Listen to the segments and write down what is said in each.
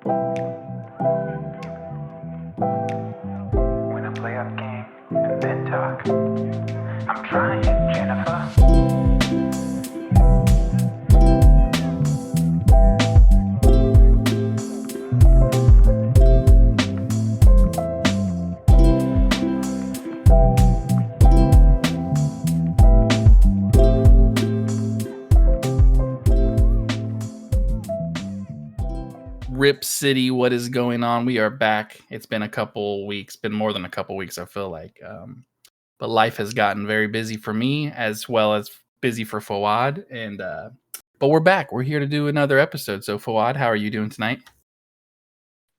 When I play a game and then talk, I'm trying, Jennifer. Rip City, what is going on? We are back. It's been a couple weeks, been more than a couple weeks, I feel like. But life has gotten very busy for me as well as busy for Fawad. But we're back. We're here to do another episode. So Fawad, how are you doing tonight?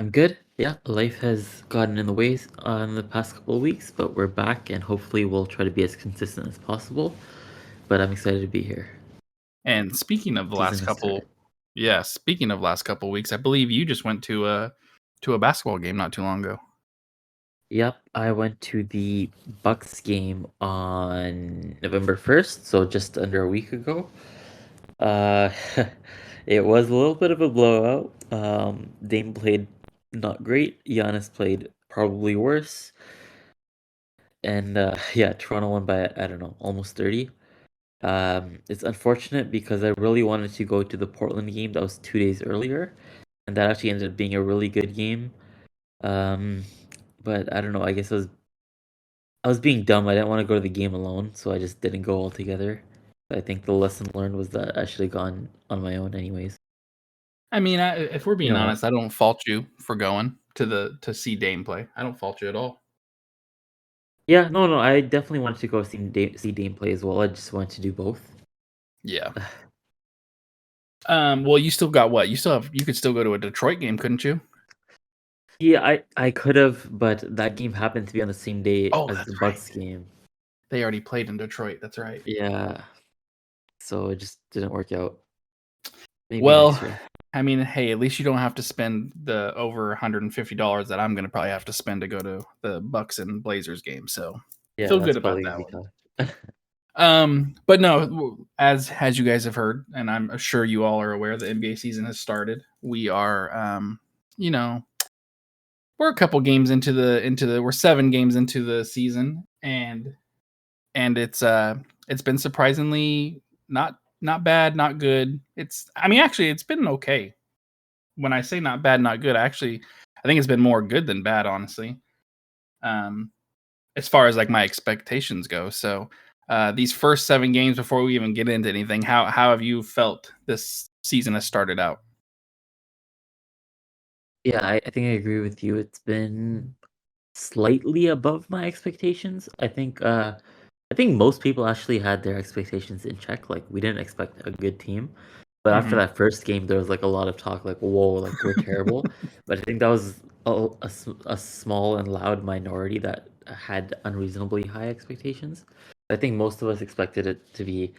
I'm good. Yeah, life has gotten in the way in the past couple of weeks, but we're back and hopefully we'll try to be as consistent as possible. But I'm excited to be here. And speaking of the Season last has started. speaking of last couple weeks, I believe you just went to a basketball game not too long ago. Yep, I went to the Bucks game on November 1st, so just under a week ago. Uh, it was a little bit of a blowout. Dame played not great. Giannis played probably worse. And yeah, Toronto won by, I don't know, almost 30. It's unfortunate because I really wanted to go to the Portland game that was 2 days earlier, and that actually ended up being a really good game. Um, but I don't know. I guess I was being dumb. I didn't want to go to the game alone, so I just didn't go altogether. I think the lesson learned was that I should have gone on my own, anyways. I mean, if we're You being know, honest, I don't fault you for going to see Dame play. I don't fault you at all. yeah, no, I definitely wanted to go see Dame play as well. I just wanted to do both. Yeah. Well, you still got what? You could still go to a Detroit game, couldn't you? Yeah, I could have, but that game happened to be on the same day Oh, as that's the right. Bucks game. They already played in Detroit. That's right. Yeah, so it just didn't work out. Maybe Well, next year. I mean, hey, at least you don't have to spend the over $150 that I'm going to probably have to spend to go to the Bucks and Blazers game. So Yeah, feel that's good about probably gonna that be one. tough. But no, as you guys have heard, and I'm sure you all are aware, the NBA season has started. We are, you know, we're a couple games we're 7 games into the season, and it's been surprisingly not bad, not good. I mean, actually, it's been okay. When I say not bad, not good, I think it's been more good than bad, honestly. Um, as far as like my expectations go. So these first 7 games, before we even get into anything, how have you felt this season has started out? Yeah, I think I agree with you. It's been slightly above my expectations. I think most people actually had their expectations in check. Like we didn't expect a good team. But after Mhm. that first game, there was like a lot of talk, like, whoa, like we're terrible. But I think that was a small and loud minority that had unreasonably high expectations. I think most of us expected it to be,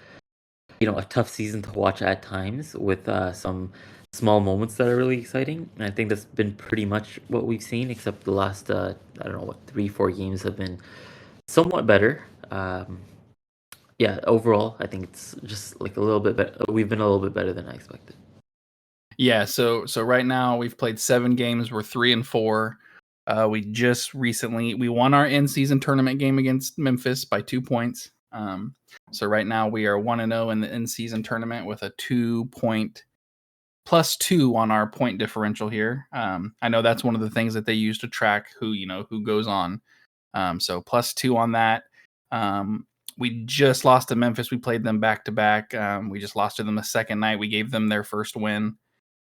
a tough season to watch at times with some small moments that are really exciting. And I think that's been pretty much what we've seen, except the last, I don't know, what, 3, 4 games have been somewhat better. Yeah, overall, I think it's just like a little bit better. We've been a little bit better than I expected. Yeah, so right now we've played 7 games. We're 3-4. We just recently we won our in season tournament game against Memphis by 2 points. So right now we are 1-0 in the in season tournament with a 2 point +2 on our point differential here. I know that's one of the things that they use to track who goes on. So +2 on that. We just lost to Memphis. We played them back to back. We just lost to them the second night. We gave them their first win.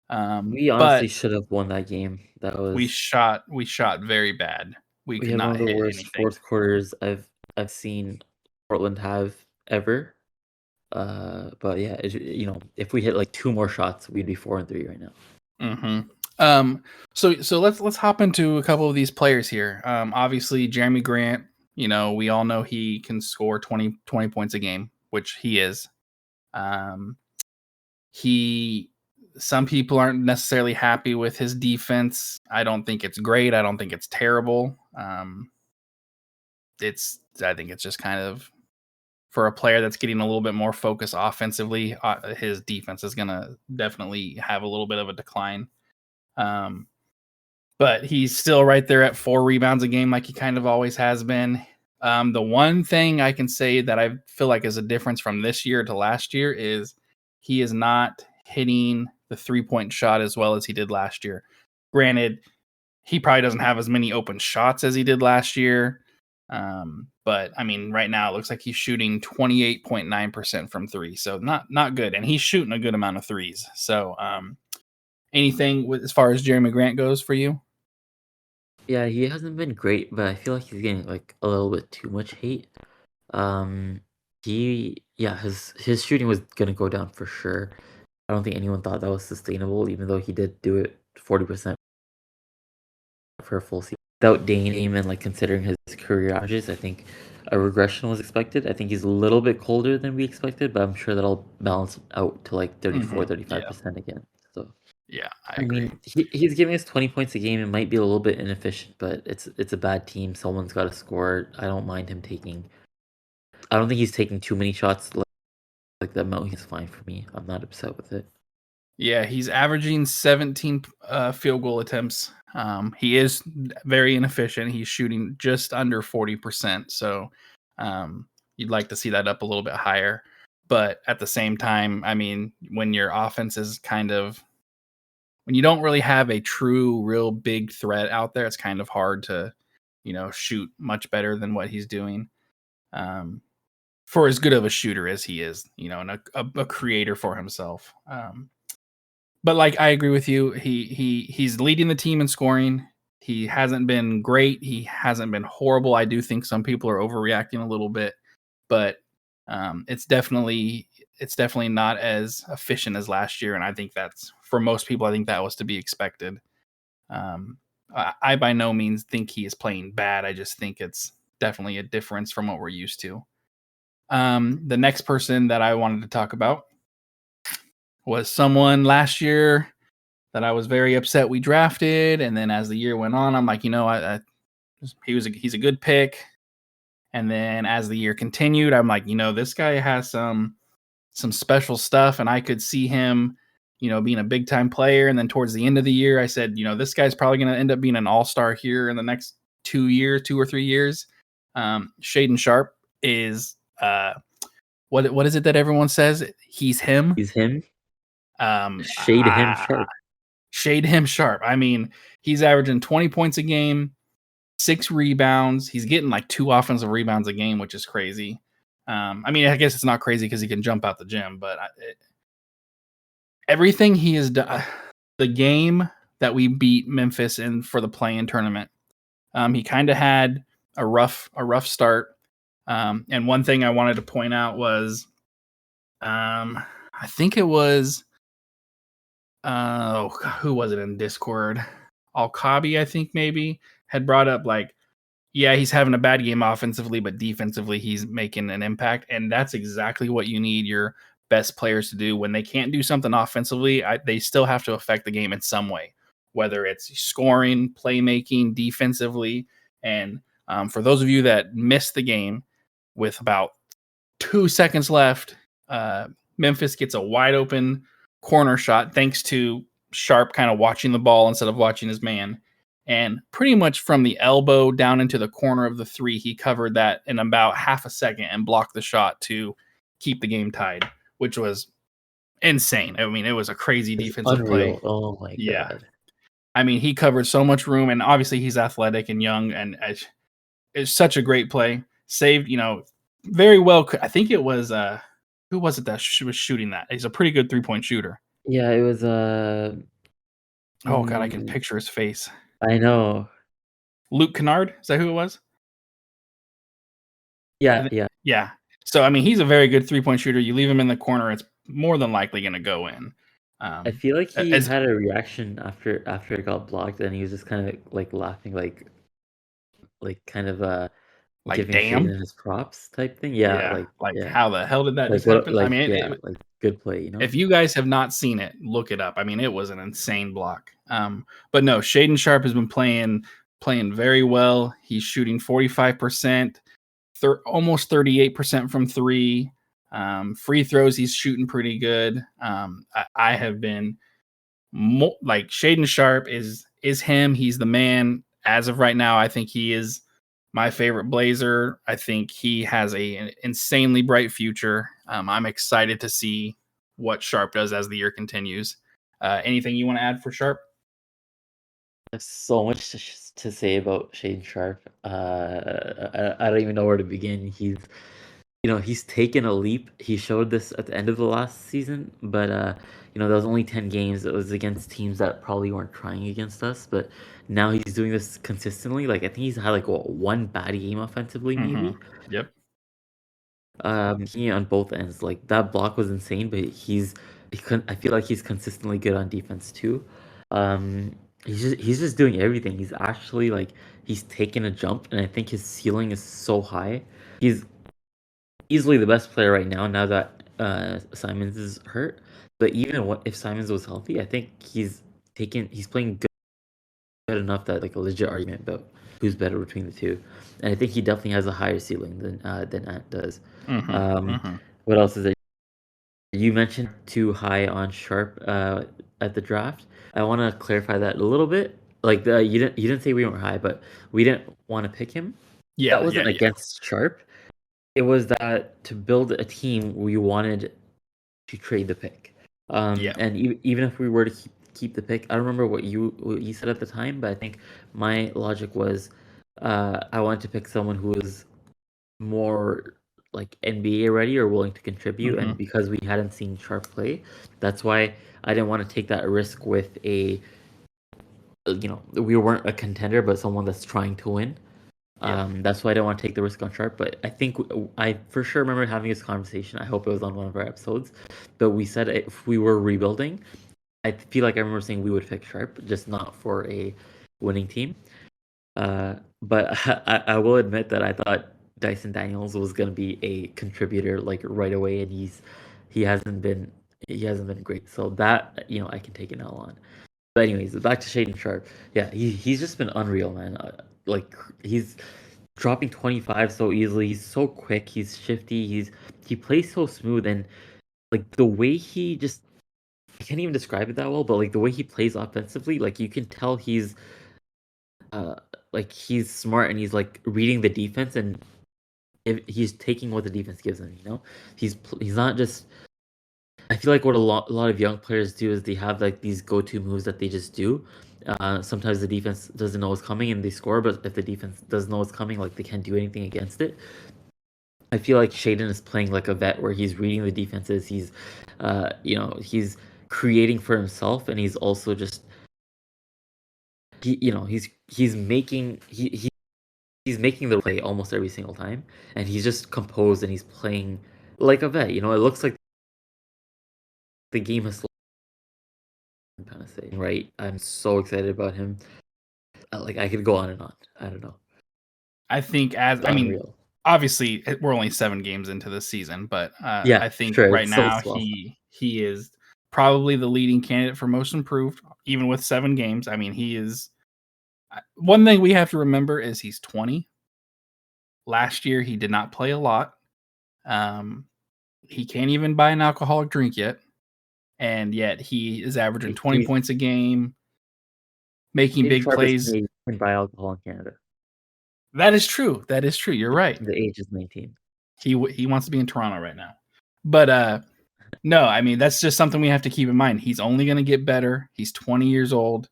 We honestly But should have won that game. That we was shot very bad. We we could had one not of the hit worst anything. fourth quarters I've seen Portland have ever. But yeah, if we hit like 2 more shots, we'd be 4-3 right now. Mm-hmm. So let's hop into a couple of these players here. Obviously Jeremy Grant. We all know he can score 20 points a game, which he is. Um, he Some people aren't necessarily happy with his defense. I don't think it's great. I don't think it's terrible. I think it's just kind of for a player that's getting a little bit more focus offensively. His defense is gonna definitely have a little bit of a decline. But he's still right there at 4 rebounds a game like he kind of always has been. The one thing I can say that I feel like is a difference from this year to last year is he is not hitting the 3-point shot as well as he did last year. Granted, he probably doesn't have as many open shots as he did last year. But I mean, right now it looks like he's shooting 28.9% from 3. So not good. And he's shooting a good amount of threes. So anything with as far as Jeremy Grant goes for you? Yeah, he hasn't been great, but I feel like he's getting like a little bit too much hate. Um, his shooting was gonna go down for sure. I don't think anyone thought that was sustainable, even though he did do it 40% for a full season. Without Dame and like considering his career averages, I think a regression was expected. I think he's a little bit colder than we expected, but I'm sure that'll balance out to like 34, Yeah. 35% again. So Yeah, I I agree. mean, he's giving us 20 points a game. It might be a little bit inefficient, but it's a bad team. Someone's got to score. I don't mind him taking. I don't think he's taking too many shots. Like the amount, he's fine for me. I'm not upset with it. Yeah, he's averaging 17 field goal attempts. He is very inefficient. He's shooting just under 40%. So you'd like to see that up a little bit higher. But at the same time, I mean, when your offense is when you don't really have a true, real big threat out there, it's kind of hard to, shoot much better than what he's doing. For as good of a shooter as he is, and a creator for himself. But like I agree with you, he's leading the team in scoring. He hasn't been great. He hasn't been horrible. I do think some people are overreacting a little bit, but it's definitely not as efficient as last year. And I think that's for most people. I think that was to be expected. I by no means think he is playing bad. I just think it's definitely a difference from what we're used to. The next person that I wanted to talk about was someone last year that I was very upset we drafted, and then as the year went on, I'm like, he's a good pick. And then as the year continued, I'm like, this guy has some special stuff, and I could see him, being a big time player. And then towards the end of the year, I said, this guy's probably going to end up being an all-star here in the next 2 or 3 years. Shaden Sharp is what is it that everyone says? He's him. He's him. Um, Shade him sharp. Shade him sharp. I mean, he's averaging 20 points a game, 6 rebounds. He's getting like 2 offensive rebounds a game, which is crazy. I mean, I guess it's not crazy because he can jump out the gym, but everything he has done, the game that we beat Memphis in for the play-in tournament, he kind of had a rough start. And one thing I wanted to point out was, I think it was, who was it in Discord? Alkabi, I think maybe had brought up like, yeah, he's having a bad game offensively, but defensively he's making an impact, and that's exactly what you need your best players to do when they can't do something offensively. They still have to affect the game in some way, whether it's scoring, playmaking, defensively. And for those of you that missed the game with about 2 seconds left, Memphis gets a wide open corner shot thanks to Sharp kind of watching the ball instead of watching his man. And pretty much from the elbow down into the corner of the 3, he covered that in about half a second and blocked the shot to keep the game tied, which was insane. I mean, it was a crazy It's defensive play. unreal. Oh my Yeah. god. I mean, he covered so much room, and obviously he's athletic and young, and it's such a great play. Saved, very well. I think it was who was it that was shooting that? He's a pretty good 3-point shooter. Yeah, it was Oh god, I can mm, picture his face. I know. Luke Kennard, is that who it was? Yeah, yeah. Yeah. So I mean, he's a very good 3-point shooter. You leave him in the corner, it's more than likely going to go in. I feel like he As had a reaction after it got blocked, and he was just kind of like laughing, like kind of like, giving Shaden damn. his props type thing. Yeah, Yeah. like Like, yeah, how the hell did that like just what, happen? I like mean, yeah, like good play, you know? if you guys have not seen it, look it up. I mean, it was an insane block. But no, Shaden Sharp has been playing very well. He's shooting 45%, almost 38% from 3. Free throws, he's shooting pretty good. I have been like Shaden Sharp is him. He's the man as of right now. I think he is my favorite Blazer. I think he has an insanely bright future. I'm excited to see what Sharp does as the year continues. Anything you want to add for Sharp? There's so much to say about Shane Sharp. I don't even know where to begin. He's taken a leap. He showed this at the end of the last season, but there was only 10 games. It was against teams that probably weren't trying against us, but now he's doing this consistently. Like I think he's had like one bad game offensively, maybe. Yep. He on both ends. Like that block was insane, but I feel like he's consistently good on defense too. He's just doing everything. He's actually like he's taken a jump, and I think his ceiling is so high. He's easily the best player right now. Now that Simons is hurt, but even if Simons was healthy, I think he's playing good enough that like a legit argument about who's better between the two, and I think he definitely has a higher ceiling than Ant does. What else is it? You mentioned too high on Sharp at the draft. I want to clarify that a little bit. Like you didn't say we weren't high, but we didn't want to pick him. Yeah, That wasn't against Sharp. It was that to build a team, we wanted to trade the pick. And even if we were to keep the pick, I don't remember what you said at the time, but I think my logic was I wanted to pick someone who was more like NBA ready or willing to contribute, and because we hadn't seen Sharp play, that's why I didn't want to take that risk with we weren't a contender, but someone that's trying to win. That's why I don't want to take the risk on Sharp. But I think I for sure remember having this conversation. I hope it was on one of our episodes. But we said if we were rebuilding, I feel like I remember saying we would pick Sharp, just not for a winning team. But I will admit that I thought Dyson Daniels was going to be a contributor like right away, and he hasn't been great. So that I can take an L on. But anyways, back to Shaden Sharp. Yeah, he's just been unreal, man. Like he's dropping 25 so easily. He's so quick. He's shifty. He plays so smooth, and like the way I can't even describe it that well, but like the way he plays offensively, like you can tell he's he's smart, and he's like reading the defense, and if he's taking what the defense gives him. He's not just. I feel like what a lot of young players do is they have like these go-to moves that they just do. Sometimes the defense doesn't know what's coming and they score, but if the defense doesn't know what's coming, like they can't do anything against it. I feel like Shaden is playing like a vet where he's reading the defenses. He's creating for himself, and he's also just he's making he's making the play almost every single time, and he's just composed and he's playing like a vet. It looks like the game has kind of thing, right? I'm so excited about him. Like I could go on and on. I don't know. I think obviously we're only 7 games into the season, but I think sure, right now he is probably the leading candidate for most improved, even with 7 games. I mean, he is. One thing we have to remember is he's 20. Last year he did not play a lot. He can't even buy an alcoholic drink yet, and yet he is averaging 20 points a game, making big plays. You can buy alcohol in Canada. That is true. You're right. The age is 19. He wants to be in Toronto right now. But no, I mean, that's just something we have to keep in mind. He's only going to get better. He's 20 years old.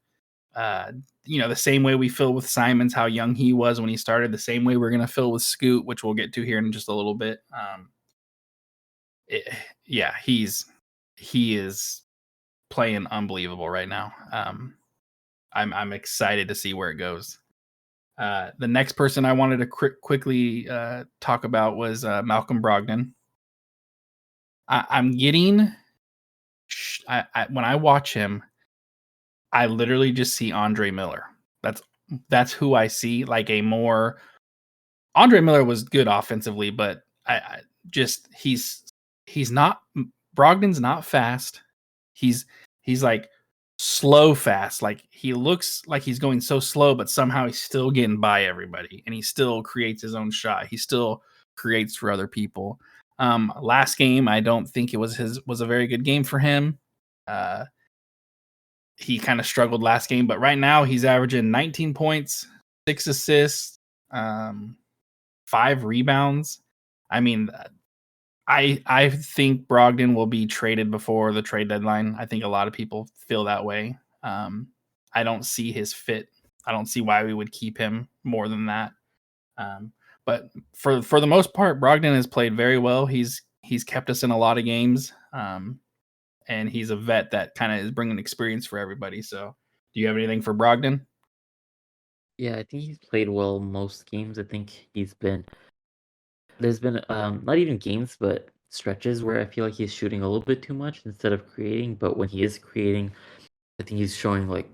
The same way we feel with Simons, how young he was when he started, the same way we're going to feel with Scoot, which we'll get to here in just a little bit. He is playing unbelievable right now. I'm excited to see where it goes. The next person I wanted to quickly talk about was Malcolm Brogdon. I'm getting when I watch him, I literally just see Andre Miller. That's who I see. Like a more Andre Miller was good offensively, but I just he's not Brogdon's not fast. He's like slow fast. Like he looks like he's going so slow, but somehow he's still getting by everybody, and he still creates his own shot. He still creates for other people. Last game, I don't think it was a very good game for him. he kind of struggled last game, but right now he's averaging 19 points, 6 assists, 5 rebounds. I mean, I think Brogdon will be traded before the trade deadline. I think a lot of people feel that way. I don't see his fit. I don't see why we would keep him more than that. But for the most part, Brogdon has played very well. He's kept us in a lot of games, and he's a vet that kind of is bringing experience for everybody. So, do you have anything for Brogdon? Yeah, I think he's played well most games. I think there's been not even games, but stretches where I feel like he's shooting a little bit too much instead of creating. But when he is creating, I think he's showing like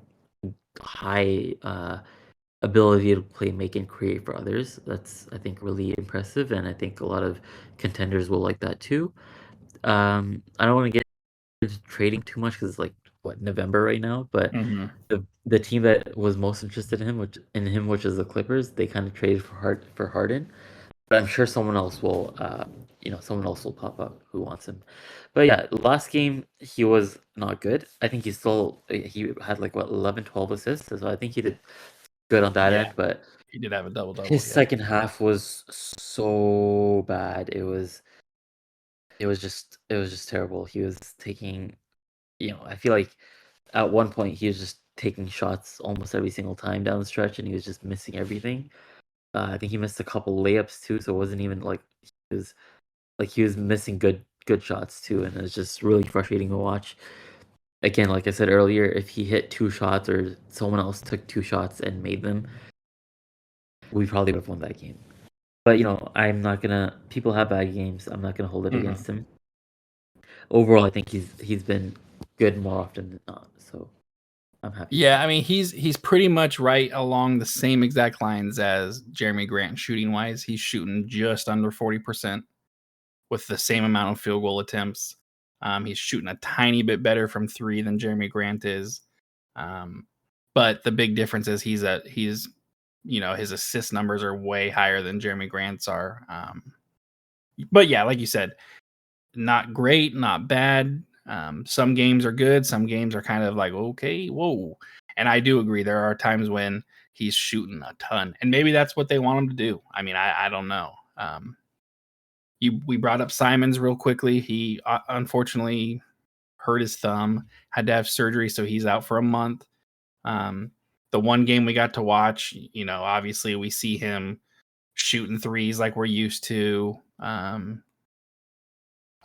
high ability to play, make, and create for others. That's, I think, really impressive, and I think a lot of contenders will like that too. I don't want to get into trading too much because it's like what, November right now, but Mm-hmm. the team that was most interested in him, which is the Clippers, they kind of traded for Harden. But I'm sure someone else will pop up who wants him. But yeah, last game he was not good. I think he had like what, 11, 12 assists, so I think he did good on that Yeah, end. But he did have a double double. his Yeah. second half was so bad. It was just terrible. He was taking, I feel like at one point he was just taking shots almost every single time down the stretch, and he was just missing everything. I think he missed a couple layups too, so it wasn't even like he was missing good shots too, and it was just really frustrating to watch. Again, like I said earlier, if he hit 2 shots or someone else took 2 shots and made them, we probably would have won that game. But I'm not gonna. People have bad games. I'm not gonna hold it Mm-hmm. against him. Overall, I think he's been good more often than not. So I'm happy for Yeah, him. I mean he's pretty much right along the same exact lines as Jeremy Grant shooting wise. He's shooting just under 40% with the same amount of field goal attempts. He's shooting a tiny bit better from 3 than Jeremy Grant is. But the big difference is he's his assist numbers are way higher than Jeremy Grant's are. But yeah, like you said, not great, not bad. Some games are good. Some games are kind of like, okay, whoa. And I do agree. There are times when he's shooting a ton, and maybe that's what they want him to do. I mean, I don't know. We brought up Simons real quickly. He unfortunately hurt his thumb, had to have surgery, so he's out for a month. Um, the one game we got to watch, obviously we see him shooting threes like we're used to.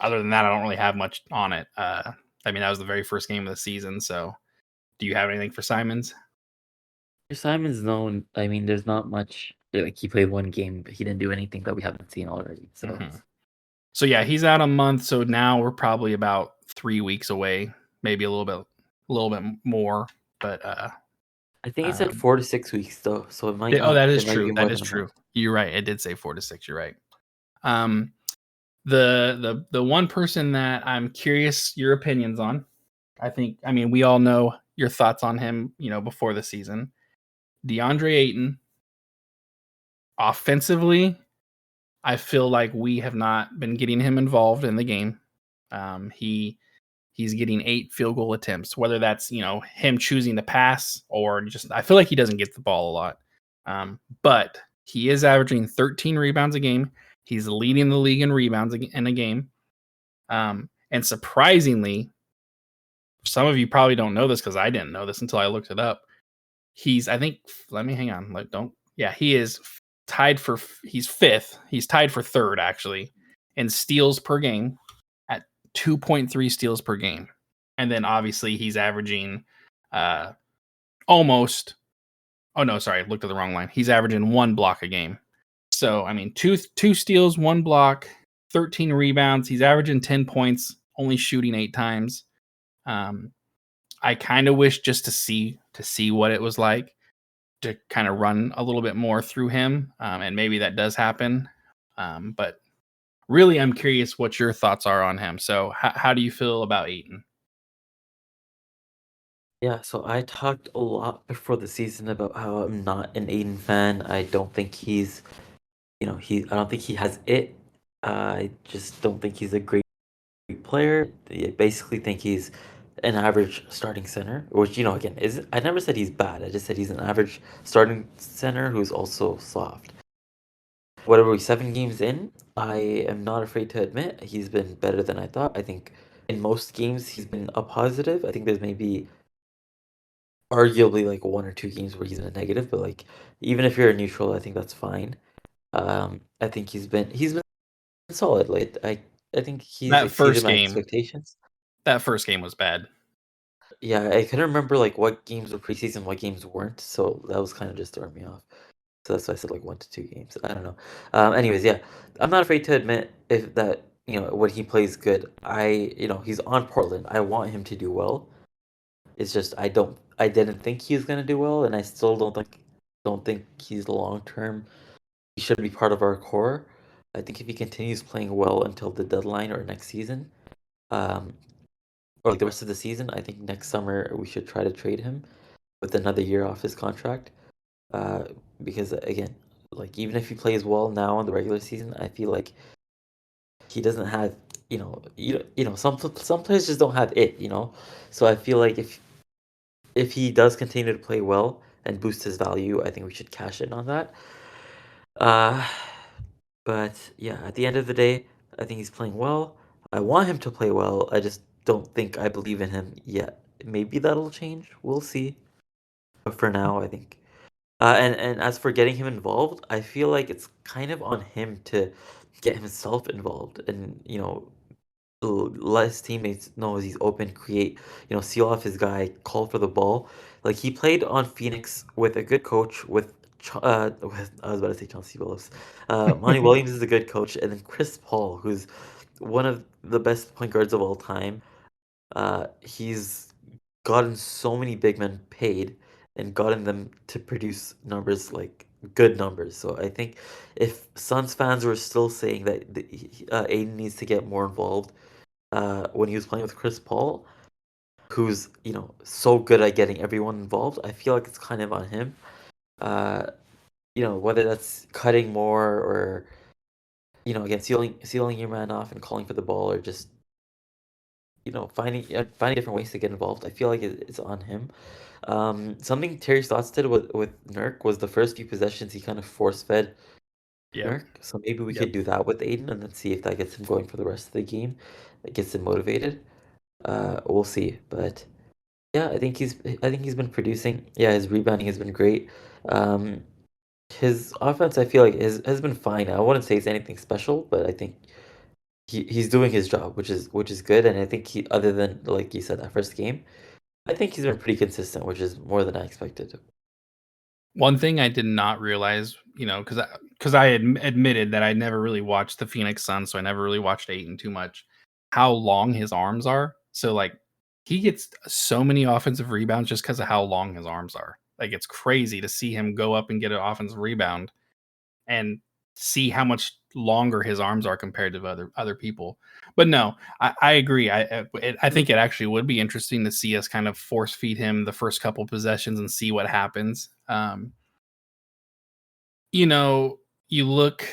Other than that, I don't really have much on it. I mean, that was the very first game of the season. So, do you have anything for Simons? Simon's known. I mean, there's not much. Like, he played one game, but he didn't do anything that we haven't seen already. So So yeah, he's out a month. So now we're probably about 3 weeks away, maybe a little bit more. But I think it said 4 to 6 weeks though, so it might that is it might true. be more That than is a true. month. You're right. It did say 4 to 6. You're right. Um, the one person that I'm curious your opinions on. I mean, we all know your thoughts on him. Before the season, DeAndre Ayton. Offensively, I feel like we have not been getting him involved in the game. He's getting 8 field goal attempts, whether that's him choosing to pass or just I feel like he doesn't get the ball a lot. But he is averaging 13 rebounds a game. He's leading the league in rebounds in a game. And surprisingly, some of you probably don't know this because I didn't know this until I looked it up. I think, let me hang on. He is he's fifth. He's tied for third, actually, in steals per game at 2.3 steals per game. And then obviously he's averaging almost, oh no, sorry, I looked at the wrong line. He's averaging 1 block a game. So, I mean, two steals, 1 block, 13 rebounds. He's averaging 10 points, only shooting 8 times. I kind of wish just to see what it was like to kind of run a little bit more through him, and maybe that does happen. But really, I'm curious what your thoughts are on him. So, how do you feel about Aiton? Yeah, so I talked a lot before the season about how I'm not an Aiden fan. I don't think I don't think he has it. I just don't think he's a great player. I basically think he's an average starting center, which again is I never said he's bad. I just said he's an average starting center who's also soft. Whatever, 7 games in, I am not afraid to admit he's been better than I thought. I think in most games he's been a positive. I think there's maybe arguably like 1 or 2 games where he's in a negative, but like even if you're a neutral, I think that's fine. I think he's been solid. Like I think he's That exceeded first my game, expectations. that first game was bad. Yeah, I couldn't remember like what games were preseason, what games weren't, so that was kind of just throwing me off. So that's why I said like 1 to 2 games. I don't know. Anyways, yeah, I'm not afraid to admit if that when he plays good. He's on Portland. I want him to do well. It's just I didn't think he was gonna do well, and I still don't think he's long term. He should be part of our core. I think if he continues playing well until the deadline or next season, um, or like the rest of the season, I think next summer we should try to trade him with another year off his contract. Uh, because again, like even if he plays well now in the regular season, I feel like he doesn't have some players just don't have it. So I feel like if he does continue to play well and boost his value, I think we should cash in on that. Uh, but yeah, at the end of the day, I think he's playing well. I want him to play well. I just don't think I believe in him yet. Maybe that'll change. We'll see. But for now, I think. And as for getting him involved, I feel like it's kind of on him to get himself involved and let his teammates know he's open, create, seal off his guy, call for the ball. Like he played on Phoenix with a good coach with I was about to say Chauncey Billups. Monty Williams is a good coach, and then Chris Paul, who's one of the best point guards of all time. He's gotten so many big men paid and gotten them to produce numbers like good numbers. So I think if Suns fans were still saying that Aiden needs to get more involved when he was playing with Chris Paul, who's so good at getting everyone involved, I feel like it's kind of on him. Uh, whether that's cutting more or again sealing your man off and calling for the ball or just finding different ways to get involved. I feel like it's on him. Something Terry Stotts did with Nurk was the first few possessions he kind of force fed Yep. Nurk. So maybe we Yep. could do that with Aiden and then see if that gets him going for the rest of the game. It gets him motivated. We'll see. But yeah, I think he's been producing. Yeah, his rebounding has been great. Um, his offense, I feel like, has been fine. I wouldn't say it's anything special, but I think he's doing his job, which is good. And I think other than like you said, that first game, I think he's been pretty consistent, which is more than I expected. One thing I did not realize, because I admitted that I never really watched the Phoenix Suns, so I never really watched Aiton too much. How long his arms are. So like he gets so many offensive rebounds just because of how long his arms are. Like it's crazy to see him go up and get an offensive rebound and see how much longer his arms are compared to other people. But no, I agree. I think it actually would be interesting to see us kind of force feed him the first couple possessions and see what happens. You know, you look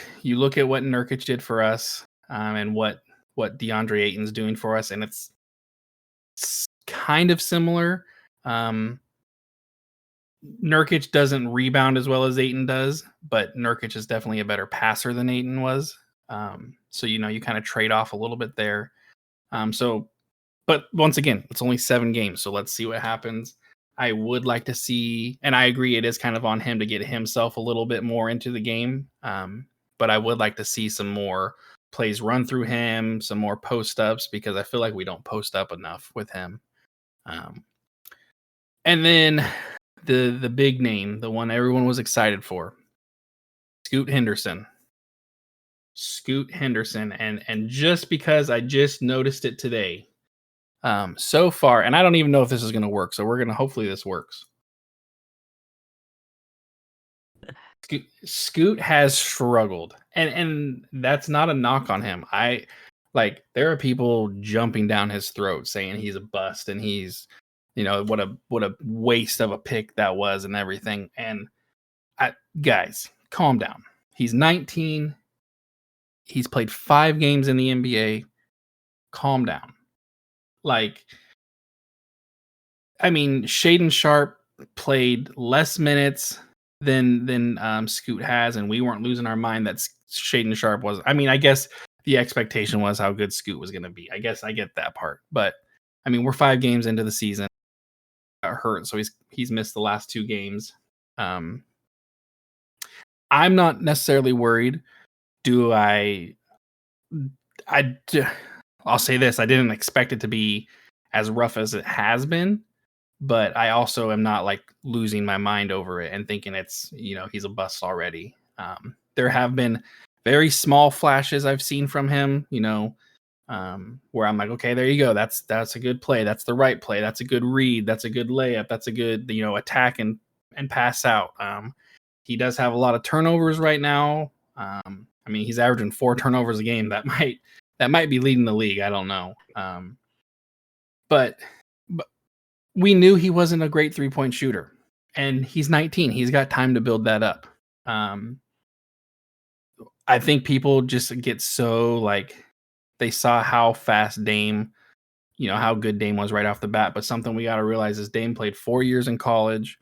at what Nurkic did for us, and what DeAndre Ayton's doing for us, and it's kind of similar. Um, Nurkic doesn't rebound as well as Ayton does, but Nurkic is definitely a better passer than Ayton was. So you kind of trade off a little bit there. But once again, it's only 7 games, so let's see what happens. I would like to see, and I agree, it is kind of on him to get himself a little bit more into the game. But I would like to see some more plays run through him, some more post ups, because I feel like we don't post up enough with him. And then the big name, the one everyone was excited for, Scoot Henderson. Scoot Henderson, and just because I just noticed it today, so far, and I don't even know if this is going to work. So hopefully this works. Scoot has struggled, and that's not a knock on him. There are people jumping down his throat saying he's a bust and he's, what a waste of a pick that was and everything. And guys, calm down. He's 19. He's played 5 games in the NBA. Calm down. Like I mean, Shaden Sharp played less minutes than Scoot has, and we weren't losing our mind that Shaden Sharp was. I mean, I guess the expectation was how good Scoot was going to be. I guess I get that part, but I mean, we're 5 games into the season. Got hurt, so he's missed the last 2 games. I'm not necessarily worried. Do I? I I'll say this: I didn't expect it to be as rough as it has been, but I also am not like losing my mind over it and thinking it's he's a bust already. There have been very small flashes I've seen from him, where I'm like, okay, there you go. That's a good play. That's the right play. That's a good read. That's a good layup. That's a good attack and pass out. He does have a lot of turnovers right now. I mean, he's averaging 4 turnovers a game. That might be leading the league. I don't know. But we knew he wasn't a great 3-point shooter, and he's 19. He's got time to build that up. I think people just get so like they saw how fast Dame, how good Dame was right off the bat. But something we got to realize is Dame played 4 years in college,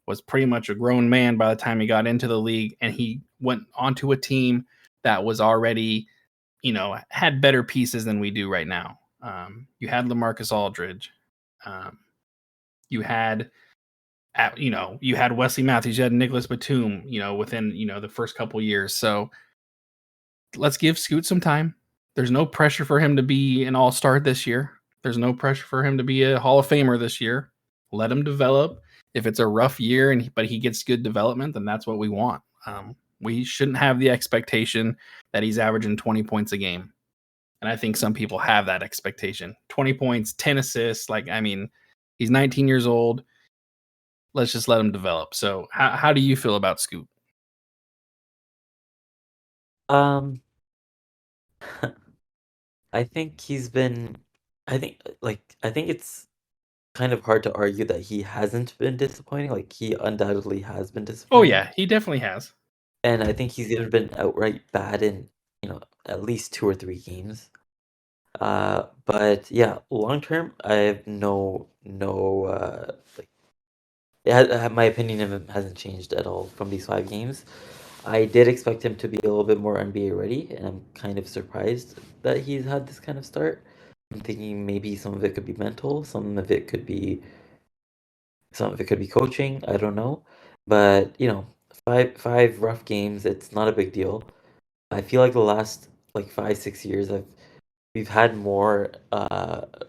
was pretty much a grown man by the time he got into the league, and he went onto a team that was already, had better pieces than we do right now. You had LaMarcus Aldridge. You had you had Wesley Matthews, you had Nicholas Batum, within, the first couple years. So let's give Scoot some time. There's no pressure for him to be an all-star this year. There's no pressure for him to be a Hall of Famer this year. Let him develop. If it's a rough year but he gets good development, then that's what we want. We shouldn't have the expectation that he's averaging 20 points a game. And I think some people have that expectation. 20 points, 10 assists. Like, I mean, he's 19 years old. Let's just let him develop. So how do you feel about Scoot? Um, I think he's been. I think it's kind of hard to argue that he hasn't been disappointing. Like he undoubtedly has been Oh disappointing, yeah, he definitely has. and I think he's even been outright bad in at least 2 or 3 games. But yeah, long term, I have no like my opinion of him hasn't changed at all from these 5 games. I did expect him to be a little bit more NBA ready, and I'm kind of surprised that he's had this kind of start. I'm thinking maybe some of it could be mental, some of it could be coaching. I don't know, but five rough games. It's not a big deal. I feel like the last like 5 6 years, we've had more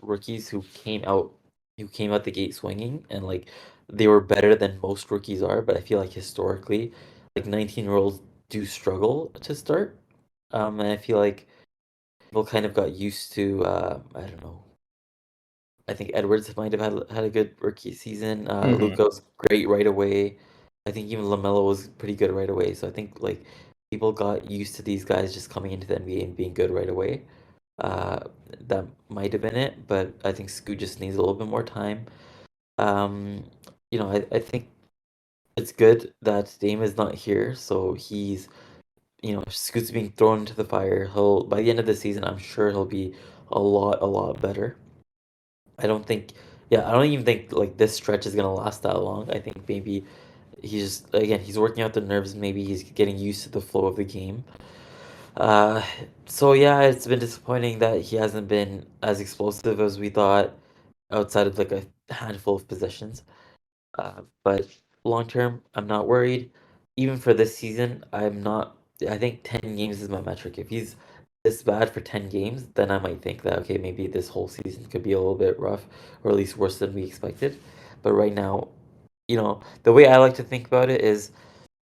rookies who came out the gate swinging, and like they were better than most rookies are. But I feel like historically, like 19-year-olds do struggle to start. And I feel like people kind of got used to I don't know. I think Edwards might have had a good rookie season. Mhm. Luka was great right away. I think even LaMelo was pretty good right away. So I think like people got used to these guys just coming into the NBA and being good right away. Uh, that might have been it, but I think Scoot just needs a little bit more time. Um, I think it's good that Dame is not here, so Scoot's being thrown into the fire. He'll by the end of the season, I'm sure he'll be a lot better. I don't think, yeah, I don't even think like this stretch is gonna last that long. I think maybe he's working out the nerves. Maybe he's getting used to the flow of the game. Uh, so yeah, it's been disappointing that he hasn't been as explosive as we thought outside of like a handful of possessions. But long term, I'm not worried. Even for this season, I'm not. I think 10 games is my metric. If he's this bad for 10 games, then I might think that, okay, maybe this whole season could be a little bit rough or at least worse than we expected. But right now, the way I like to think about it is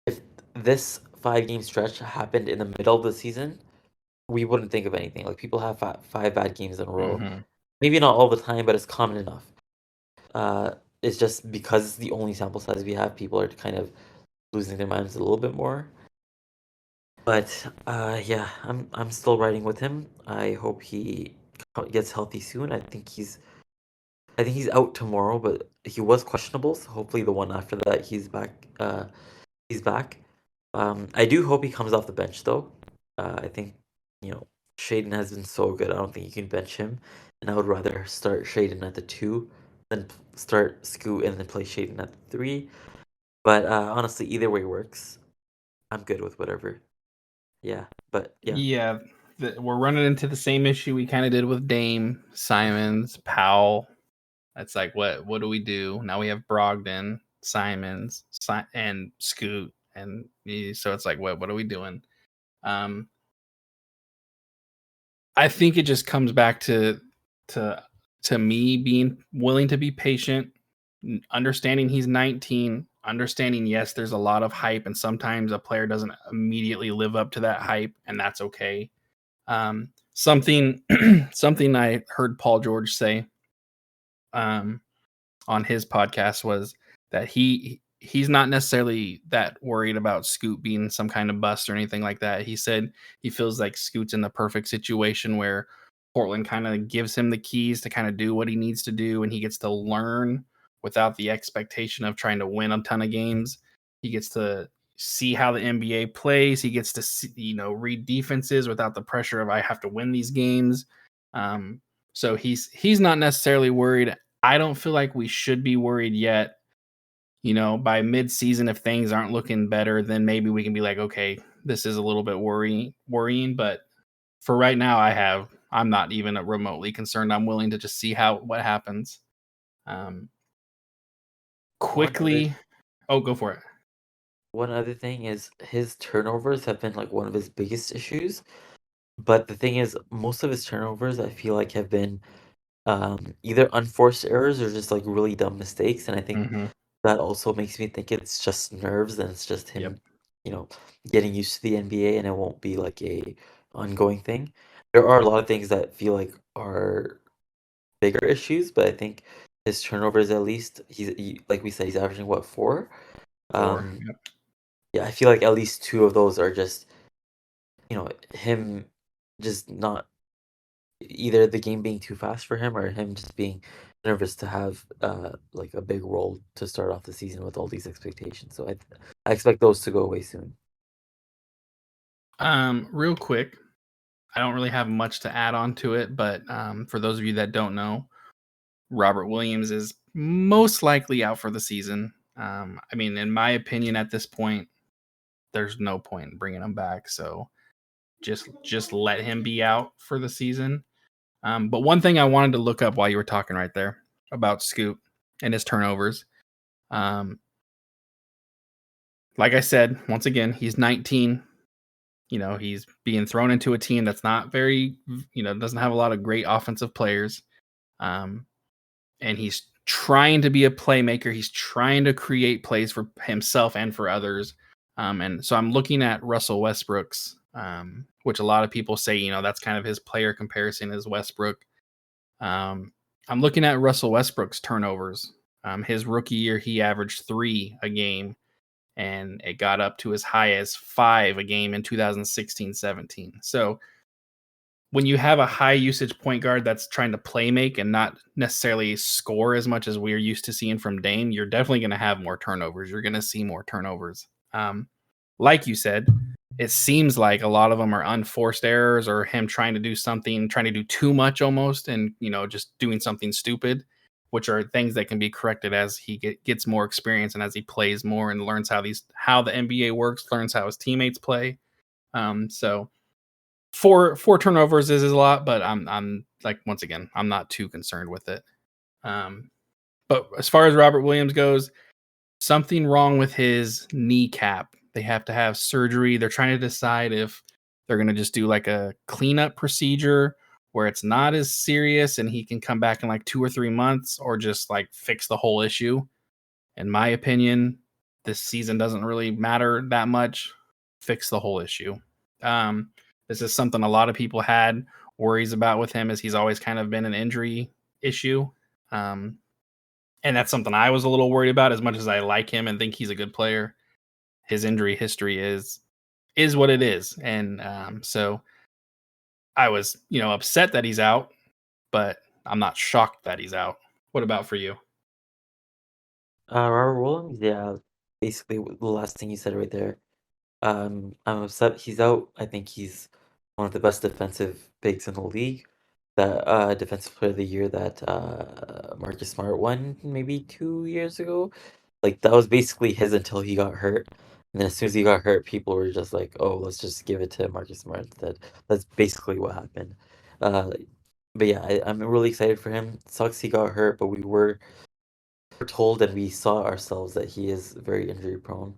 if this 5 game stretch happened in the middle of the season, we wouldn't think of anything. Like people have 5 bad games in a row. Mhm. Maybe not all the time, but it's common enough. Uh, it's just because it's the only sample size we have, people are kind of losing their minds a little bit more. But yeah, I'm still riding with him. I hope he gets healthy soon. I think he's out tomorrow, but he was questionable. So hopefully the one after that he's back. He's back. I do hope he comes off the bench though. I think you know Shaden has been so good. I don't think you can bench him, and I would rather start Shaden at the 2 then start Scoot and then play Shaden at the 3. But honestly, either way works. I'm good with whatever. Yeah, but yeah. Yeah, we're running into the same issue we kind of did with Dame, Simons, Powell. It's like, what do we do? Now we have Brogdon, Simons, and Scoot, and so it's like, what are we doing? I think it just comes back to me being willing to be patient, understanding he's 19, understanding yes, there's a lot of hype, and sometimes a player doesn't immediately live up to that hype, and that's okay. Something something I heard Paul George say on his podcast was that he's not necessarily that worried about Scoot being some kind of bust or anything like that. He said he feels like Scoot's in the perfect situation where Portland kind of gives him the keys to kind of do what he needs to do, and he gets to learn without the expectation of trying to win a ton of games. He gets to see how the NBA plays. He gets to see, read defenses without the pressure of I have to win these games. So he's not necessarily worried. I don't feel like we should be worried yet. By mid-season, if things aren't looking better, then maybe we can be like, okay, this is a little bit worrying. But for right now, I'm not even remotely concerned. I'm willing to just see what happens. Quickly. Go for it. One other thing is his turnovers have been like one of his biggest issues. But the thing is, most of his turnovers I feel like have been either unforced errors or just like really dumb mistakes. And I think Mm-hmm. that also makes me think it's just nerves and it's just Yep. him, getting used to the NBA and it won't be like a ongoing thing. There are a lot of things that feel like are bigger issues, but I think his turnovers at least like we said, he's averaging what, 4? 4. Um, Yep. yeah, I feel like at least 2 of those are just him just not either the game being too fast for him or him just being nervous to have like a big role to start off the season with all these expectations. So I expect those to go away soon. Real quick, I don't really have much to add on to it, but for those of you that don't know, Robert Williams is most likely out for the season. I mean, in my opinion, at this point, there's no point in bringing him back. So just let him be out for the season. But one thing I wanted to look up while you were talking right there about Scoot and his turnovers. Like I said, once again, he's 19. He's being thrown into a team that's not very, doesn't have a lot of great offensive players. And he's trying to be a playmaker. He's trying to create plays for himself and for others. And so I'm looking at Russell Westbrook's, which a lot of people say, that's kind of his player comparison is Westbrook. I'm looking at Russell Westbrook's turnovers. His rookie year, he averaged 3 a game, and it got up to as high as 5 a game in 2016-17. So when you have a high usage point guard that's trying to play make and not necessarily score as much as we're used to seeing from Dame, you're definitely going to have more turnovers. You're going to see more turnovers. Like you said, it seems like a lot of them are unforced errors or him trying to do something, trying to do too much almost, and just doing something stupid, which are things that can be corrected as he gets more experience and as he plays more and learns how the NBA works, learns how his teammates play. So four turnovers is a lot, but I'm like, once again, I'm not too concerned with it. But as far as Robert Williams goes, something wrong with his kneecap. They have to have surgery. They're trying to decide if they're going to just do like a cleanup procedure where it's not as serious and he can come back in like 2 or 3 months, or just like fix the whole issue. In my opinion, this season doesn't really matter that much. Fix the whole issue. This is something a lot of people had worries about with him, as he's always kind of been an injury issue. And that's something I was a little worried about. As much as I like him and think he's a good player, his injury history is what it is. And so I was, upset that he's out, but I'm not shocked that he's out. What about for you? Robert Williams, yeah, basically the last thing you said right there. I'm upset he's out. I think he's one of the best defensive bigs in the league. that defensive player of the year that Marcus Smart won maybe 2 years ago. Like that was basically his until he got hurt. And then as soon as he got hurt, people were just like, "Oh, let's just give it to Marcus Smart instead." That's basically what happened. Uh, but yeah, I'm really excited for him. Sucks he got hurt, but we were told and we saw ourselves that he is very injury prone.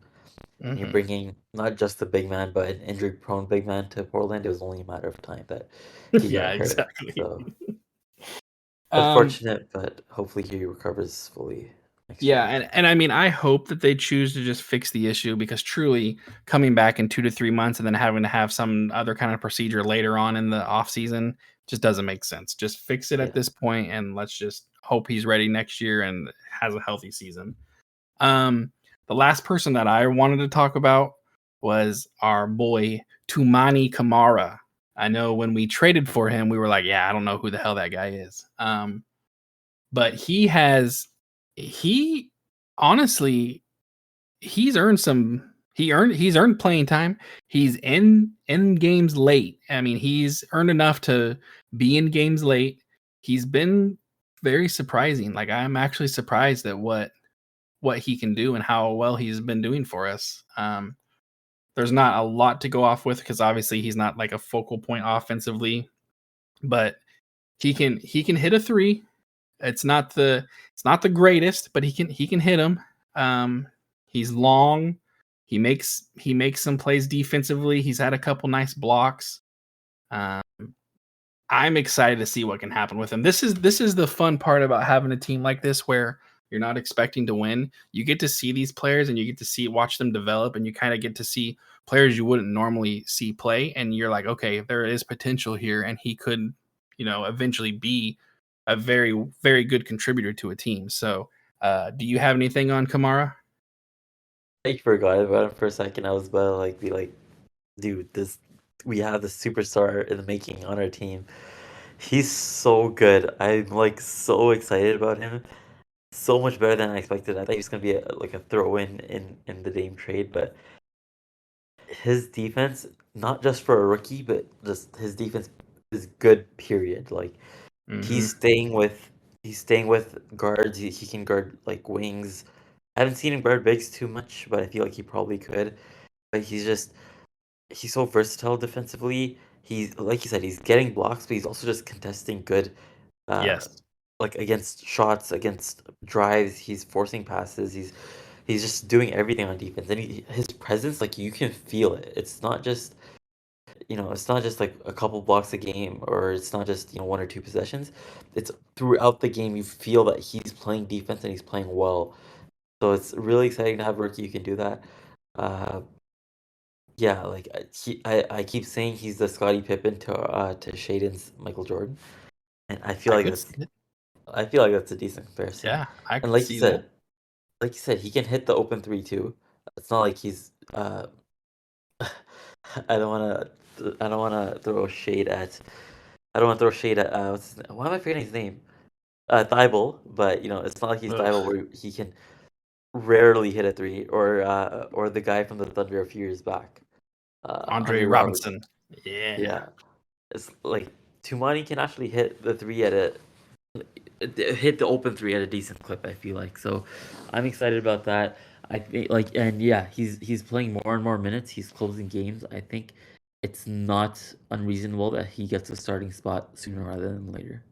And you're Mhm. bringing not just a big man, but an injury prone big man to Portland. It was only a matter of time that he Yeah, got hurt. exactly. So Um, unfortunate, but hopefully he recovers fully next yeah, year. and I mean, I hope that they choose to just fix the issue because truly coming back in 2 to 3 months and then having to have some other kind of procedure later on in the off season just doesn't make sense. Just fix it at Yeah. this point and let's just hope he's ready next year and has a healthy season. Um, the last person that I wanted to talk about was our boy Tumani Kamara. I know when we traded for him, we were like, yeah, I don't know who the hell that guy is. But he honestly he's earned he's earned playing time. He's in games late. I mean, he's earned enough to be in games late. He's been very surprising. Like I'm actually surprised at what he can do and how well he's been doing for us. There's not a lot to go off with because obviously he's not like a focal point offensively, but he can hit a three. It's not the greatest, but he can hit them. He's long. He makes some plays defensively. He's had a couple nice blocks. Um, I'm excited to see what can happen with him. This is the fun part about having a team like this where you're not expecting to win. You get to see these players and you get to watch them develop, and you kind of get to see players you wouldn't normally see play, and you're like, okay, there is potential here, and he could, eventually be a very, very good contributor to a team. So, do you have anything on Kamara? I forgot about him for a second. I was about to like be like, dude, this we have the superstar in the making on our team. He's so good. I'm like so excited about him. So much better than I expected. I thought he was gonna be like a throw in the Dame trade, but his defense, not just for a rookie, but just his defense is good. Period. Like Mm-hmm. he's staying with he's staying with guards. He can guard like wings. I haven't seen him guard bigs too much, but I feel like he probably could. But he's so versatile defensively. He's like you said, he's getting blocks, but he's also just contesting good, uh, Yes. like against shots, against drives. He's forcing passes. He's just doing everything on defense, and his presence, like you can feel it. It's not just like a couple blocks a game, or it's not just one or two possessions. It's throughout the game. You feel that he's playing defense and he's playing well. So it's really exciting to have a rookie who can do that. Uh, yeah, like I keep saying he's the Scottie Pippen to Shaden's Michael Jordan, and I could see it. I feel like that's a decent comparison. Yeah, I And could see that. like you said, he can hit the open three too. It's not like he's I don't wanna throw shade at I don't want to throw shade at why am I forgetting his name? Thibault, but it's not like he's Ugh. Thibault where he can rarely hit a three, or the guy from the Thunder a few years back, Andre Andre Roberts. Robinson. Yeah. Yeah, it's like Tumani can actually hit the three hit the open three at a decent clip. I feel like so. I'm excited about that. I think and yeah, he's playing more and more minutes. He's closing games. I think it's not unreasonable that he gets a starting spot sooner rather than later.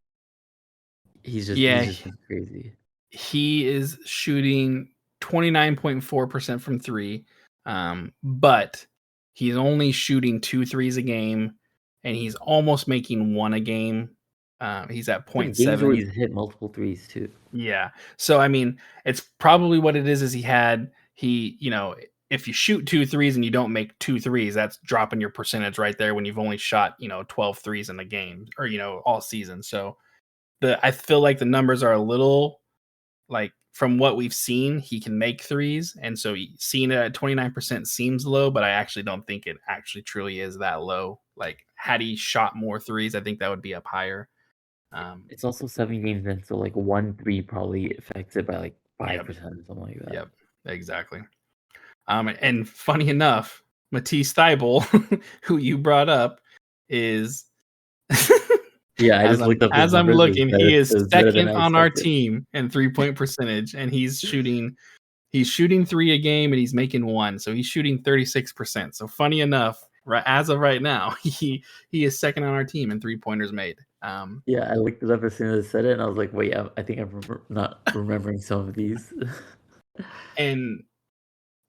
He's Yeah, just been crazy. he is shooting 29.4% from three, but he's only shooting two threes a game, and he's almost making one a game. He's at Been games where 0.7. he's hit multiple threes too. Yeah. So I mean, it's probably what it is if you shoot two threes and you don't make two threes, that's dropping your percentage right there when you've only shot, 12 threes in the game or, all season. So I feel like the numbers are a little like from what we've seen, he can make threes. And so seeing it at 29% seems low, but I actually don't think it actually truly is that low. Like had he shot more threes, I think that would be up higher. Um, It's also 7 games in, so like 1 3 probably affects it by like yep. 5% or something like that. Yep. Exactly. And funny enough, Matisse Thybulle, who you brought up, is Yeah, I just looked up his As I'm numbers. looking, he is It was better than second I on our expected. team in 3-point percentage, and he's shooting 3 a game and he's making 1. So he's shooting 36%. So funny enough, right as of right now, he is second on our team in 3-pointers made. Yeah, I looked it up as soon as I said it, and I was like, wait, I think I'm not remembering some of these. And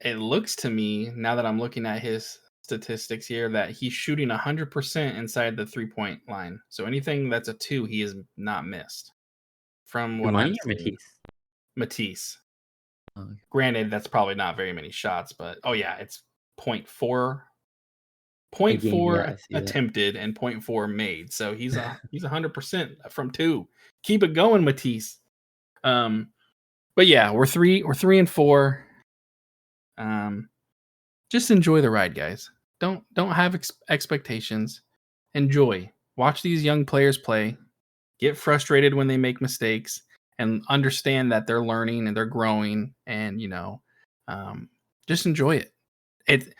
it looks to me, now that I'm looking at his statistics here, that he's shooting 100% inside the 3-point line. So anything that's a 2, he has not missed from what I'm Money or seeing. Matisse? Matisse. Oh, okay. Granted, that's probably not very many shots, but oh yeah, it's 0.4 A game, yeah, I see that. attempted and 0.4 made. So he's 100% from 2. Keep it going, Matisse. But yeah, we're 3 and 4. Just enjoy the ride, guys. Don't have expectations. Enjoy. Watch these young players play. Get frustrated when they make mistakes, and understand that they're learning and they're growing. And just enjoy it. It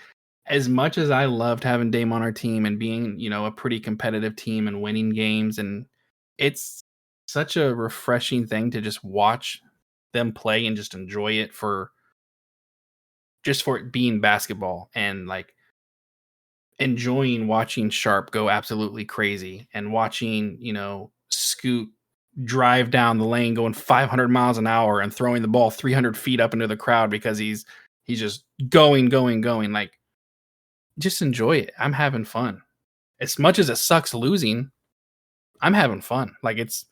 As much as I loved having Dame on our team and being a pretty competitive team and winning games, and it's such a refreshing thing to just watch them play and just enjoy it for it being basketball, and like enjoying watching Sharp go absolutely crazy and watching, Scoot drive down the lane going 500 miles an hour and throwing the ball 300 feet up into the crowd because he's just going. Like, just enjoy it. I'm having fun. As much as it sucks losing, I'm having fun. Like, it's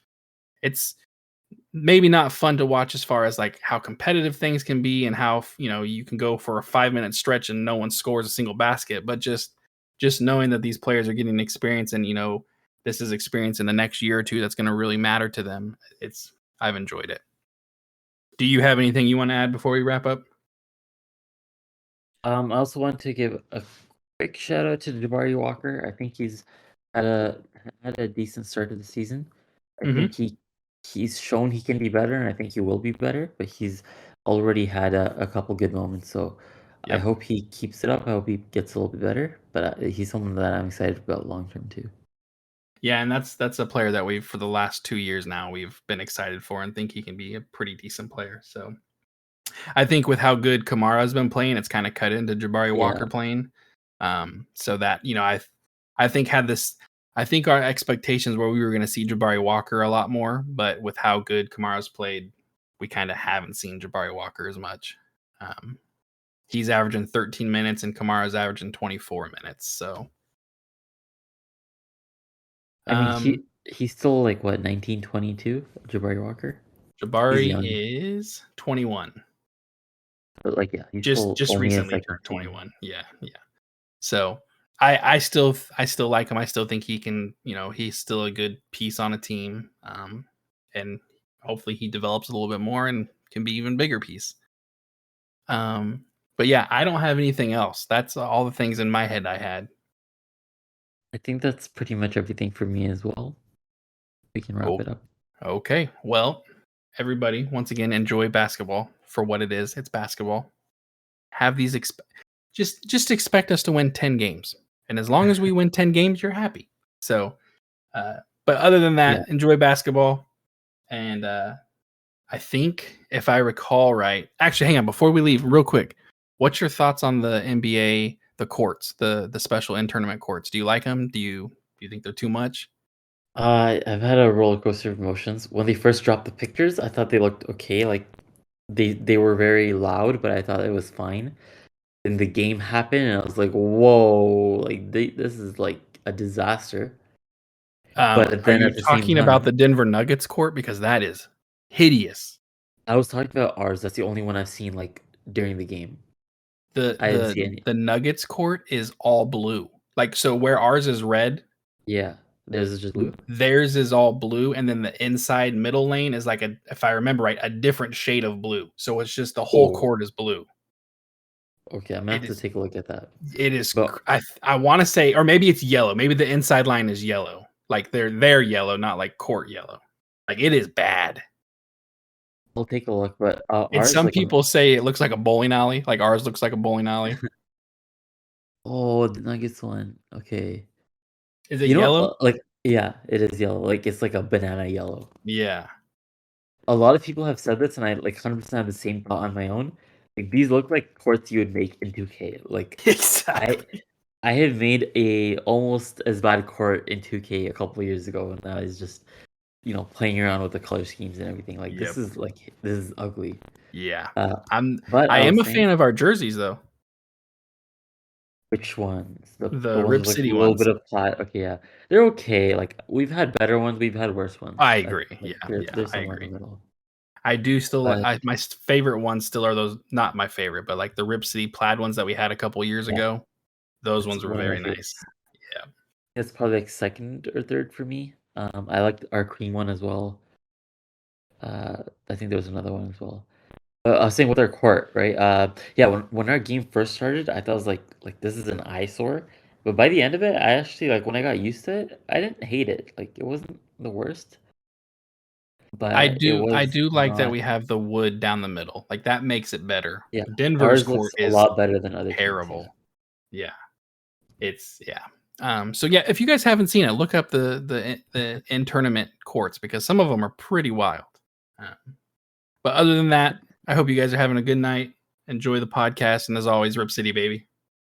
maybe not fun to watch as far as like how competitive things can be and how you can go for a 5-minute stretch and no one scores a single basket, but just knowing that these players are getting experience, and this is experience in the next year or two that's going to really matter to them. I've enjoyed it. Do you have anything you want to add before we wrap up? I also want to give a quick shout out to Jabari Walker. I think he's had a decent start to the season. I think he's shown he can be better, and I think he will be better. But he's already had a couple good moments, so I Yep. hope he keeps it up. I hope he gets a little bit better. But he's someone that I'm excited about long term too. Yeah, and that's a player that we've, for the last 2 years now, we've been excited for and think he can be a pretty decent player. So I think with how good Kamara's been playing, it's kind of cut into Jabari Yeah, Walker playing. So that, I think I think our expectations were we were going to see Jabari Walker a lot more, but with how good Kamara's played, we kind of haven't seen Jabari Walker as much. He's averaging 13 minutes and Kamara's averaging 24 minutes. So, I mean um, he's still like what 19, 22, Jabari Walker. He's Jabari young, is 21. but like yeah, he's Just still just only a recently second turned team. 21. Yeah, yeah. So I still like him. I still think he can, he's still a good piece on a team. And hopefully he develops a little bit more and can be even bigger piece. But yeah, I don't have anything else. That's all the things in my head I had. I think that's pretty much everything for me as well. We can wrap Cool. it up. Okay. Well, everybody, once again, enjoy basketball for what it is. It's basketball. Have these just expect us to win 10 games. And as long as we win 10 games, you're happy. So, but other than Yeah. that, enjoy basketball. And I think if I recall right, actually, hang on, before we leave, real quick, what's your thoughts on the NBA, the courts, the special in tournament courts? Do you like them? Do you think they're too much? I've had a roller coaster of emotions. When they first dropped the pictures, I thought they looked okay. Like they were very loud, but I thought it was fine. Then the game happened, and I was like, "Whoa! Like this is like a disaster." But Are then you at the same talking about time, the Denver Nuggets court? Because that is hideous. I was talking about ours. That's the only one I've seen like during the game. The I didn't see any. the Nuggets court is all blue. Like, so where ours is red, Yeah, there's just blue. theirs is all blue, and then the inside middle lane is like, a, if I remember right, a different shade of blue. So it's just the whole Oh, court is blue. okay. I'm gonna It have to is take a look at that. it is But I want to say, or maybe it's yellow. Maybe the inside line is yellow. Like they're yellow, not like court yellow. Like, it is bad. I'll take a look. But And ours, some like, people say it looks like a bowling alley. Like ours looks like a bowling alley. oh, the Nuggets one. Okay. Is it You know what? yellow? Like Yeah, it is yellow. Like it's like a banana yellow. Yeah. A lot of people have said this, and I like 100% have the same thought on my own. Like these look like courts you would make in 2K. Like I Exactly. I had made a almost as bad court in 2K a couple years ago, and I was just playing around with the color schemes and everything. Like Yep. this is ugly. Yeah. Uh, I'm but I I am was a saying, fan of our jerseys though. which ones? The The ones Rip with like a City little bit ones. of plaid. Okay, yeah, they're okay. Like we've had better ones, we've had worse ones. I agree. Like Yeah. they're Yeah. they're I somewhere in agree. the middle. I do still But my favorite ones still are those, not my favorite, but like the Rip City plaid ones that we had a couple years yeah, ago. Those that's ones were one of my very nice. favorites. Yeah. It's probably like second or third for me. I liked our cream one as well. I think there was another one as well. I was saying with our court, right? Yeah, when our game first started, I thought it was like this is an eyesore. But by the end of it, I actually like when I got used to it, I didn't hate it. Like it wasn't the worst, but it I was do like that not. we have the wood down the middle. Like that makes it better. Yeah, Denver's ours court looks a is lot better than other teams. Yeah, terrible. Yeah. It's yeah. So yeah, if you guys haven't seen it, look up the in tournament courts because some of them are pretty wild. Um, but other than that, I hope you guys are having a good night. Enjoy the podcast, and as always, Rip City, baby.